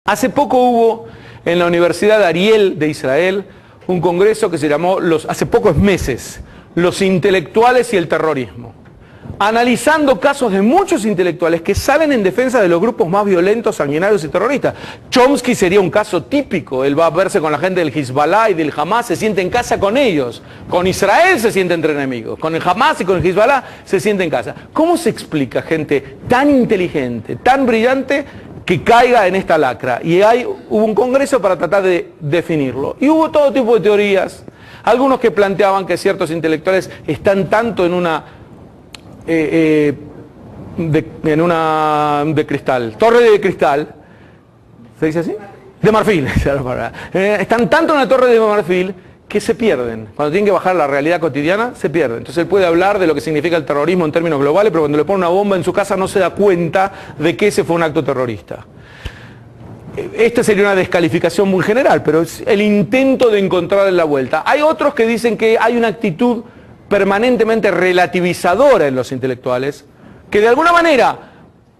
Hace poco hubo en la Universidad de Ariel de Israel un congreso que se llamó, hace pocos meses, los intelectuales y el terrorismo, analizando casos de muchos intelectuales que salen en defensa de los grupos más violentos, sanguinarios y terroristas. Chomsky sería un caso típico. Él va a verse con la gente del Hezbollah y del Hamas, se siente en casa con ellos. Con Israel se siente entre enemigos, con el Hamas y con el Hezbollah se siente en casa. ¿Cómo se explica gente tan inteligente, tan brillante, que caiga en esta lacra? Y hubo un congreso para tratar de definirlo. Y hubo todo tipo de teorías. Algunos que planteaban que ciertos intelectuales están tanto en una de cristal, torre de cristal, ¿se dice así? De marfil. Están tanto en una torre de marfil que se pierden. Cuando tienen que bajar a la realidad cotidiana, se pierden. Entonces él puede hablar de lo que significa el terrorismo en términos globales, pero cuando le pone una bomba en su casa no se da cuenta de que ese fue un acto terrorista. Esta sería una descalificación muy general, pero es el intento de encontrarle la vuelta. Hay otros que dicen que hay una actitud permanentemente relativizadora en los intelectuales, que de alguna manera,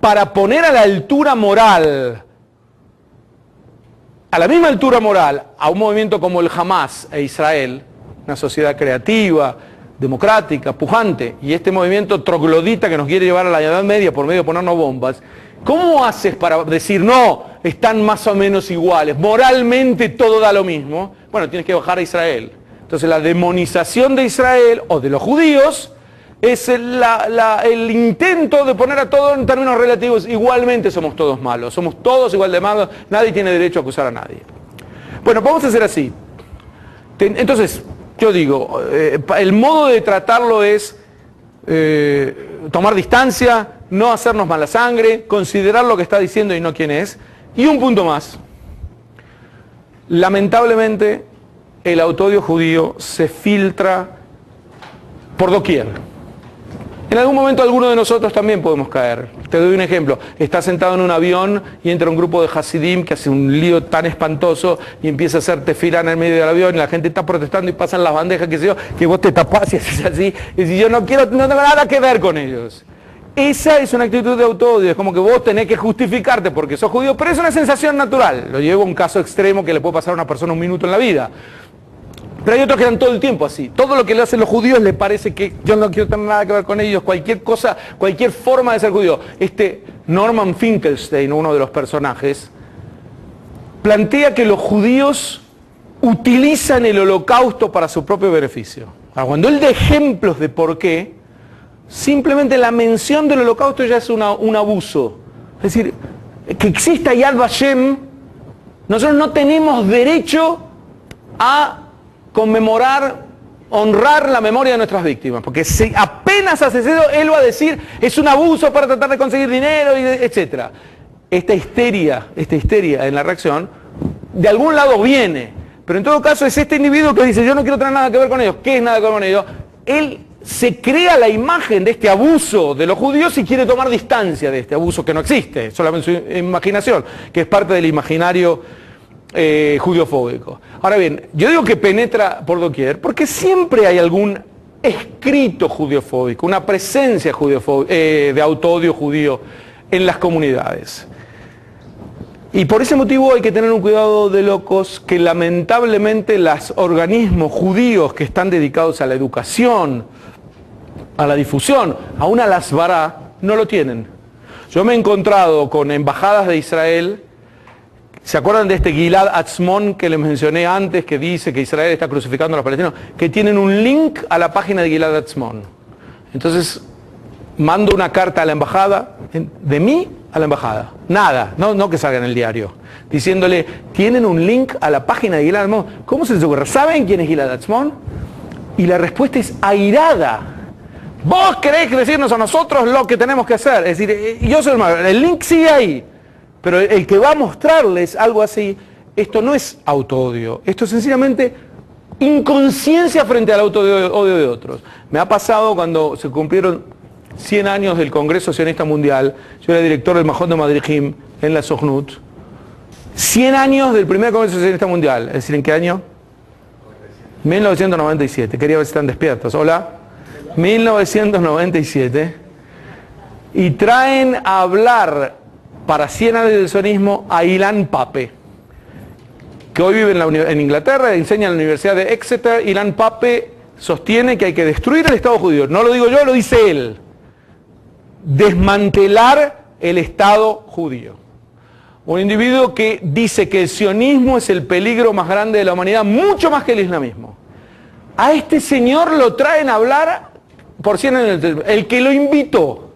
para poner a la altura moral, a la misma altura moral, a un movimiento como el Hamas e Israel, una sociedad creativa, democrática, pujante, y este movimiento troglodita que nos quiere llevar a la Edad Media por medio de ponernos bombas, ¿cómo haces para decir, no, están más o menos iguales, moralmente todo da lo mismo? Bueno, tienes que bajar a Israel. Entonces la demonización de Israel o de los judíos es el intento de poner a todo en términos relativos. Igualmente somos todos malos, somos todos igual de malos, nadie tiene derecho a acusar a nadie. Bueno, vamos a hacer así. Entonces, yo digo, el modo de tratarlo es tomar distancia, no hacernos mala sangre, considerar lo que está diciendo y no quién es. Y un punto más. Lamentablemente, el autoodio judío se filtra por doquier. En algún momento alguno de nosotros también podemos caer. Te doy un ejemplo. Estás sentado en un avión y entra un grupo de Hasidim que hace un lío tan espantoso y empieza a hacer tefilá en el medio del avión y la gente está protestando y pasan las bandejas, que vos te tapás y haces así. Y si yo no tengo nada que ver con ellos. Esa es una actitud de autoodio. Es como que vos tenés que justificarte porque sos judío, pero es una sensación natural. Lo llevo a un caso extremo que le puede pasar a una persona un minuto en la vida. Pero hay otros que dan todo el tiempo así. Todo lo que le hacen los judíos les parece que yo no quiero tener nada que ver con ellos. Cualquier cosa, cualquier forma de ser judío. Norman Finkelstein, uno de los personajes, plantea que los judíos utilizan el holocausto para su propio beneficio. Ahora, cuando él da ejemplos de por qué, simplemente la mención del holocausto ya es un abuso. Es decir, que exista Yad Vashem, nosotros no tenemos derecho a conmemorar, honrar la memoria de nuestras víctimas, porque si apenas hace eso, él va a decir, es un abuso para tratar de conseguir dinero, etc. Esta histeria en la reacción, de algún lado viene, pero en todo caso es este individuo que dice, yo no quiero tener nada que ver con ellos. ¿Qué es nada que ver con ellos? Él se crea la imagen de este abuso de los judíos y quiere tomar distancia de este abuso que no existe, solamente su imaginación, que es parte del imaginario judiofóbico. Ahora bien, yo digo que penetra por doquier porque siempre hay algún escrito judiofóbico, una presencia de autoodio judío en las comunidades. Y por ese motivo hay que tener un cuidado de locos que lamentablemente los organismos judíos que están dedicados a la educación, a la difusión, aún a las Asbará, no lo tienen. Yo me he encontrado con embajadas de Israel. ¿Se acuerdan de este Gilad Atzmon que les mencioné antes, que dice que Israel está crucificando a los palestinos? Que tienen un link a la página de Gilad Atzmon. Entonces, mando una carta a la embajada, de mí a la embajada. Nada, no que salga en el diario. Diciéndole, tienen un link a la página de Gilad Atzmon. ¿Cómo se les ocurre? ¿Saben quién es Gilad Atzmon? Y la respuesta es airada. Vos querés decirnos a nosotros lo que tenemos que hacer. Es decir, yo soy el link sigue ahí. Pero el que va a mostrarles algo así, esto no es autoodio, esto es sencillamente inconsciencia frente al autoodio de otros. Me ha pasado cuando se cumplieron 100 años del Congreso Sionista Mundial, yo era director del Majón de Madrijim en la Sochnut, 100 años del primer Congreso Sionista Mundial, es decir, ¿en qué año? 1997, quería ver si están despiertos, hola, 1997, y traen a hablar para 100 años del sionismo a Ilan Pappe, que hoy vive en Inglaterra, enseña en la Universidad de Exeter. Ilan Pappe sostiene que hay que destruir el Estado judío. No lo digo yo, lo dice él. Desmantelar el Estado judío. Un individuo que dice que el sionismo es el peligro más grande de la humanidad, mucho más que el islamismo. A este señor lo traen a hablar por 100 años. El que lo invitó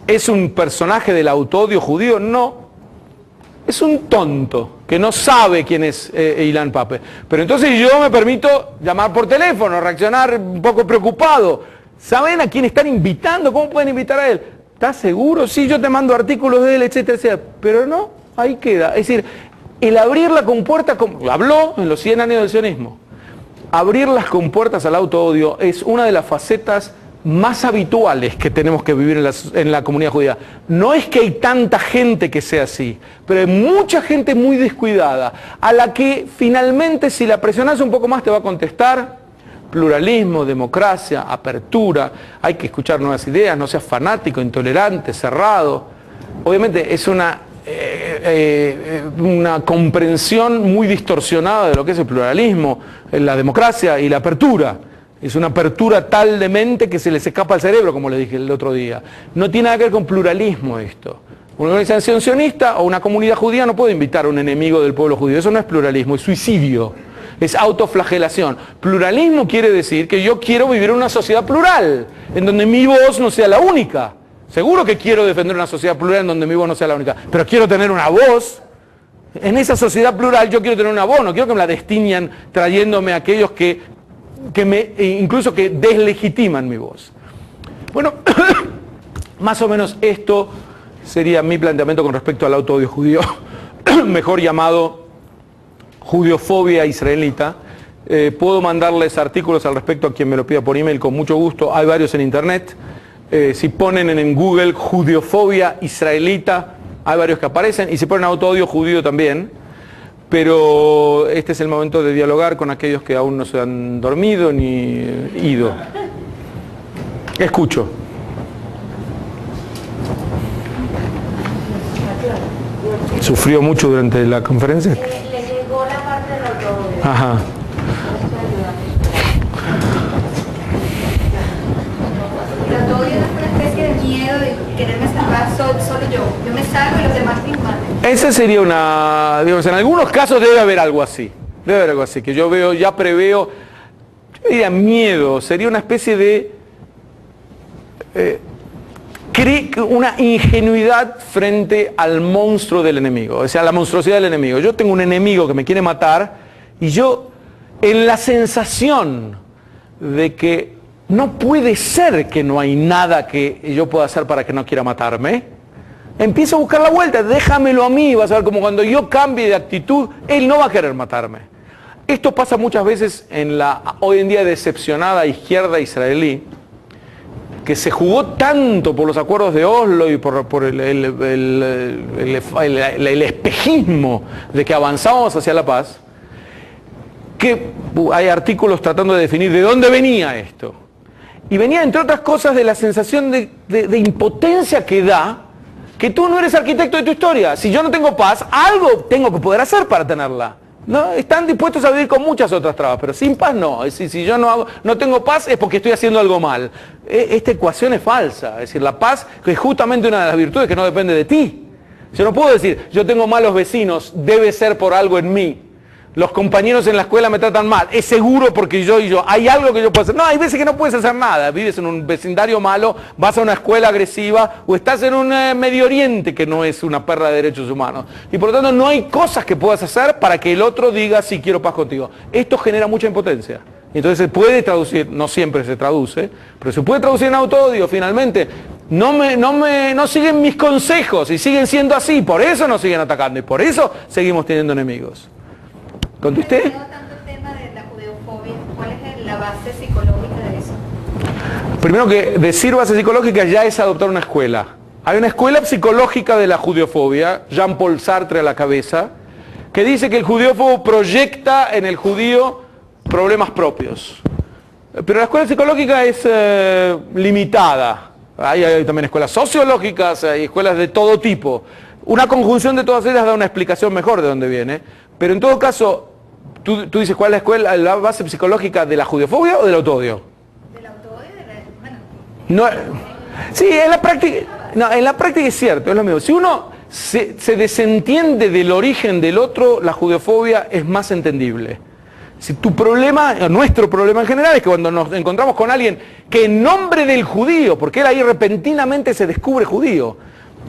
es un personaje del autoodio judío, no. Es un tonto que no sabe quién es Ilan Pappe. Pero entonces yo me permito llamar por teléfono, reaccionar un poco preocupado. ¿Saben a quién están invitando? ¿Cómo pueden invitar a él? ¿Estás seguro? Sí, yo te mando artículos de él, etcétera, etcétera. Pero no, ahí queda. Es decir, el abrir la compuerta, como habló en los 100 años del sionismo, abrir las compuertas al autoodio es una de las facetas más habituales que tenemos que vivir en la comunidad judía. No es que hay tanta gente que sea así, pero hay mucha gente muy descuidada, a la que finalmente si la presionas un poco más te va a contestar pluralismo, democracia, apertura, hay que escuchar nuevas ideas, no seas fanático, intolerante, cerrado. Obviamente es una comprensión muy distorsionada de lo que es el pluralismo, la democracia y la apertura. Es una apertura tal de mente que se les escapa al cerebro, como le dije el otro día. No tiene nada que ver con pluralismo esto. Una organización sionista o una comunidad judía no puede invitar a un enemigo del pueblo judío. Eso no es pluralismo, es suicidio, es autoflagelación. Pluralismo quiere decir que yo quiero vivir en una sociedad plural, en donde mi voz no sea la única. Seguro que quiero defender una sociedad plural en donde mi voz no sea la única, pero quiero tener una voz. En esa sociedad plural yo quiero tener una voz, no quiero que me la destiñan trayéndome a aquellos que incluso que deslegitiman mi voz. Bueno, más o menos esto sería mi planteamiento con respecto al autoodio judío, mejor llamado judiofobia israelita. Puedo mandarles artículos al respecto a quien me lo pida por email con mucho gusto, hay varios en internet. Si ponen en Google judiofobia israelita, hay varios que aparecen, y si ponen autoodio judío también. Pero este es el momento de dialogar con aquellos que aún no se han dormido ni ido. Escucho. ¿Sufrió mucho durante la conferencia? Le llegó la parte del autoodio. Ajá. El autoodio es una especie de miedo de quererme salvar solo yo. Yo me salvo y los demás me maten. Ese sería una, digamos, en algunos casos debe haber algo así. Debe haber algo así, que yo veo, ya preveo, yo diría miedo, sería una especie de una ingenuidad frente al monstruo del enemigo, o sea, la monstruosidad del enemigo. Yo tengo un enemigo que me quiere matar y yo, en la sensación de que no puede ser que no hay nada que yo pueda hacer para que no quiera matarme, empiezo a buscar la vuelta, déjamelo a mí, vas a ver como cuando yo cambie de actitud, él no va a querer matarme. Esto pasa muchas veces en la hoy en día decepcionada izquierda israelí, que se jugó tanto por los acuerdos de Oslo y por el espejismo de que avanzábamos hacia la paz, que hay artículos tratando de definir de dónde venía esto. Y venía, entre otras cosas, de la sensación de impotencia que da que tú no eres arquitecto de tu historia. Si yo no tengo paz, algo tengo que poder hacer para tenerla. ¿No? Están dispuestos a vivir con muchas otras trabas, pero sin paz no. Es decir, si yo no tengo paz es porque estoy haciendo algo mal. Esta ecuación es falsa. Es decir, la paz es justamente una de las virtudes que no depende de ti. Yo no puedo decir, yo tengo malos vecinos, debe ser por algo en mí. Los compañeros en la escuela me tratan mal, es seguro porque yo hay algo que yo puedo hacer. No, hay veces que no puedes hacer nada, vives en un vecindario malo, vas a una escuela agresiva o estás en un Medio Oriente que no es una perra de derechos humanos. Y por lo tanto no hay cosas que puedas hacer para que el otro diga sí quiero paz contigo. Esto genera mucha impotencia. Entonces se puede traducir, no siempre se traduce, pero se puede traducir en autoodio finalmente. No siguen mis consejos y siguen siendo así, por eso nos siguen atacando y por eso seguimos teniendo enemigos. ¿Contesté? No tanto el tema de la judeofobia, ¿cuál es la base psicológica de eso? Primero que decir base psicológica ya es adoptar una escuela. Hay una escuela psicológica de la judeofobia, Jean-Paul Sartre a la cabeza, que dice que el judeófobo proyecta en el judío problemas propios. Pero la escuela psicológica es limitada. Hay también escuelas sociológicas, hay escuelas de todo tipo. Una conjunción de todas ellas da una explicación mejor de dónde viene, pero en todo caso, tú dices, ¿cuál es la base psicológica de la judiofobia o del autoodio? Del autoodio y de la... Bueno. No, sí, en la práctica es cierto, es lo mismo. Si uno se desentiende del origen del otro, la judiofobia es más entendible. Si tu problema, nuestro problema en general, es que cuando nos encontramos con alguien que en nombre del judío, porque él ahí repentinamente se descubre judío,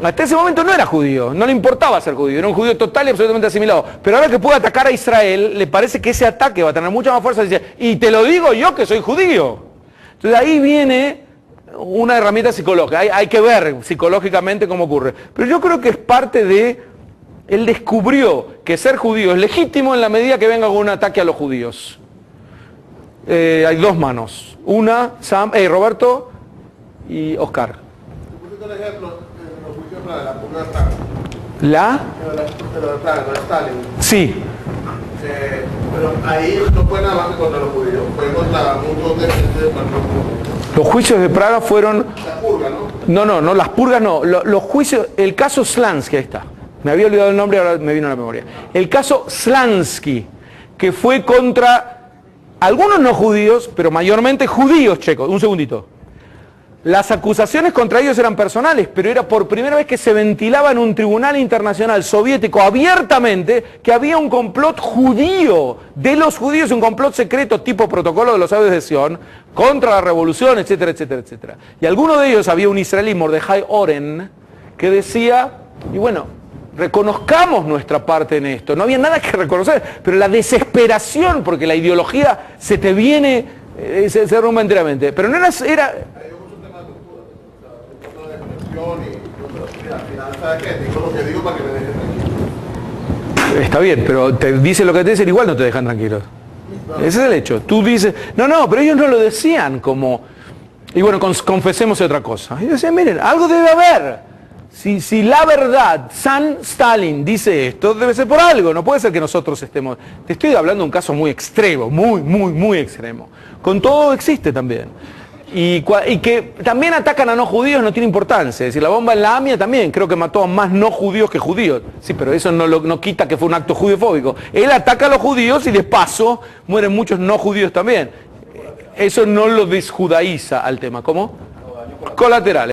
hasta ese momento no era judío, no le importaba ser judío, era un judío total y absolutamente asimilado. Pero ahora que puede atacar a Israel, le parece que ese ataque va a tener mucha más fuerza. Y te lo digo yo que soy judío. Entonces ahí viene una herramienta psicológica, hay que ver psicológicamente cómo ocurre. Pero yo creo que es parte de... Él descubrió que ser judío es legítimo en la medida que venga con un ataque a los judíos. Hay dos manos, una, Roberto y Oscar. Un ejemplo, los juicios de la purga de Praga. ¿La? De la Praga, de Stalin. Sí. Pero ahí no fue nada más que contra los judíos, fue contra un montón de gente del Partido Comunista. Los juicios de Praga fueron... La purga, ¿no? No, las purgas no. Los juicios, el caso Slansky, ahí está. Me había olvidado el nombre, ahora me vino a la memoria. El caso Slansky, que fue contra algunos no judíos, pero mayormente judíos checos. Un segundito. Las acusaciones contra ellos eran personales, pero era por primera vez que se ventilaba en un tribunal internacional soviético abiertamente que había un complot judío de los judíos, un complot secreto tipo protocolo de los sabios de Sion, contra la revolución, etcétera, etcétera, etcétera. Y alguno de ellos, había un israelí, Mordejai Oren, que decía, y bueno, reconozcamos nuestra parte en esto. No había nada que reconocer, pero la desesperación, porque la ideología se te viene, se derrumba enteramente. Pero no era... Está bien, pero te dice lo que te dicen, igual no te dejan tranquilos. Ese es el hecho. Tú dices, no, pero ellos no lo decían como... Y bueno, confesemos otra cosa. Ellos decían, miren, algo debe haber. Si la verdad, Stalin dice esto, debe ser por algo. No puede ser que nosotros estemos... Te estoy hablando de un caso muy extremo, muy extremo. Con todo existe también. Y que también atacan a no judíos no tiene importancia. Es decir, la bomba en la AMIA también creo que mató a más no judíos que judíos. Sí, pero eso no quita que fue un acto judiofóbico. Él ataca a los judíos y de paso mueren muchos no judíos también. Eso no lo desjudaiza al tema. ¿Cómo? Colateral.